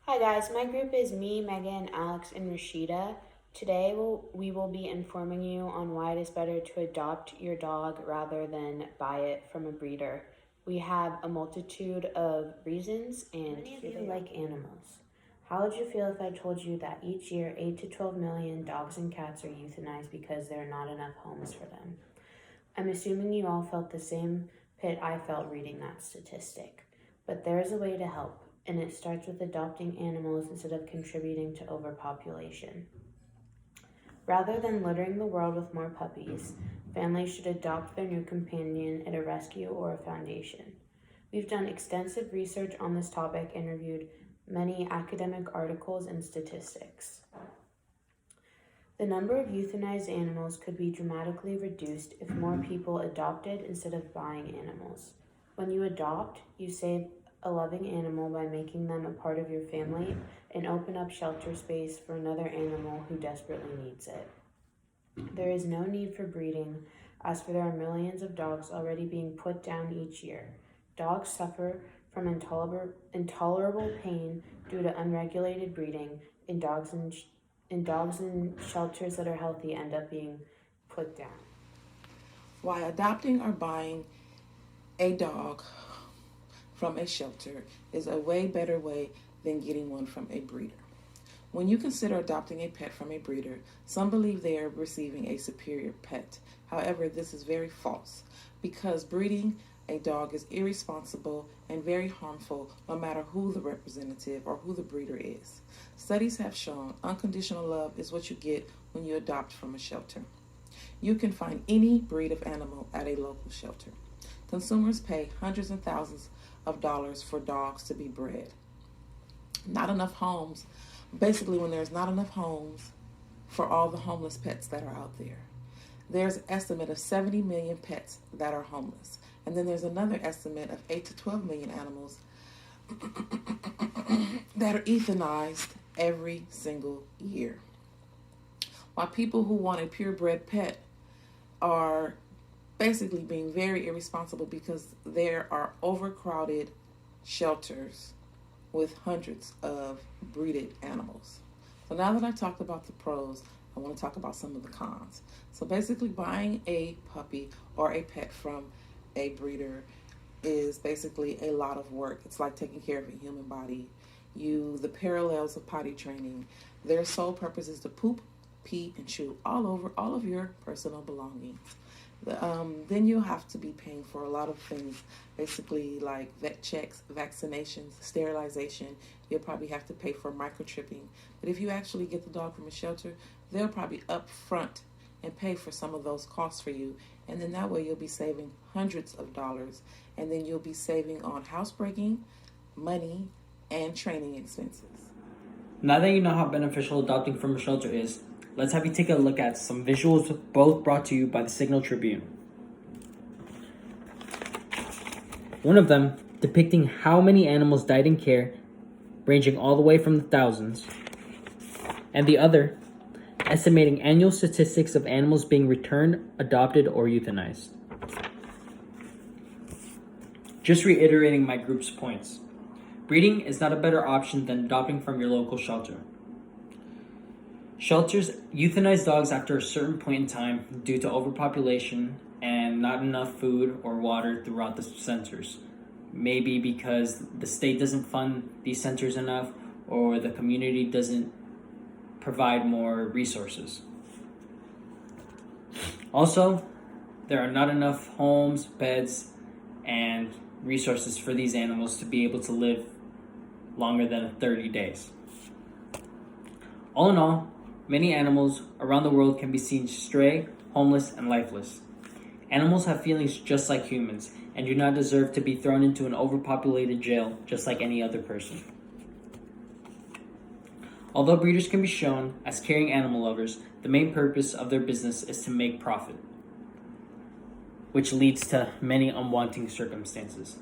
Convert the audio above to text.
Hi guys, my group is me, Megan, Alex, and Rashida. Today we will be informing you on why it is better to adopt your dog rather than buy it from a breeder. We have a multitude of reasons, and many of you like animals. How would you feel if I told you that each year 8 to 12 million dogs and cats are euthanized because there are not enough homes for them? I'm assuming you all felt the same pit I felt reading that statistic. But there is a way to help, and it starts with adopting animals instead of contributing to overpopulation. Rather than littering the world with more puppies, families should adopt their new companion at a rescue or a foundation. We've done extensive research on this topic and reviewed many academic articles and statistics. The number of euthanized animals could be dramatically reduced if more people adopted instead of buying animals. When you adopt, you save a loving animal by making them a part of your family and open up shelter space for another animal who desperately needs it. There is no need for breeding, as for there are millions of dogs already being put down each year. Dogs suffer from intolerable pain due to unregulated breeding, and dogs in shelters that are healthy end up being put down. Why adopting or buying a dog from a shelter is a way better way than getting one from a breeder. When you consider adopting a pet from a breeder, some believe they are receiving a superior pet. However, this is very false because breeding a dog is irresponsible and very harmful no matter who the representative or who the breeder is. Studies have shown unconditional love is what you get when you adopt from a shelter. You can find any breed of animal at a local shelter. Consumers pay hundreds and thousands of dollars for dogs to be bred. Not enough homes, basically when there's not enough homes for all the homeless pets that are out there. There's an estimate of 70 million pets that are homeless. And then there's another estimate of 8 to 12 million animals that are euthanized every single year. While people who want a purebred pet are basically being very irresponsible because there are overcrowded shelters with hundreds of breeded animals. So now that I talked about the pros, I want to talk about some of the cons. So basically buying a puppy or a pet from a breeder is basically a lot of work. It's like taking care of a human body. The parallels of potty training, their sole purpose is to poop, pee, and chew all over all of your personal belongings. Then you'll have to be paying for a lot of things, basically like vet checks, vaccinations, sterilization. You'll probably have to pay for microchipping. But if you actually get the dog from a shelter, they'll probably up front and pay for some of those costs for you. And then that way you'll be saving hundreds of dollars. And then you'll be saving on housebreaking, money, and training expenses. Now that you know how beneficial adopting from a shelter is, let's have you take a look at some visuals, both brought to you by the Signal Tribune. One of them depicting how many animals died in care, ranging all the way from the thousands, and the other estimating annual statistics of animals being returned, adopted, or euthanized. Just reiterating my group's points. Breeding is not a better option than adopting from your local shelter. Shelters euthanize dogs after a certain point in time due to overpopulation and not enough food or water throughout the centers. Maybe because the state doesn't fund these centers enough or the community doesn't provide more resources. Also, there are not enough homes, beds, and resources for these animals to be able to live longer than 30 days. All in all, many animals around the world can be seen stray, homeless, and lifeless. Animals have feelings just like humans and do not deserve to be thrown into an overpopulated jail just like any other person. Although breeders can be shown as caring animal lovers, the main purpose of their business is to make profit, which leads to many unwanted circumstances.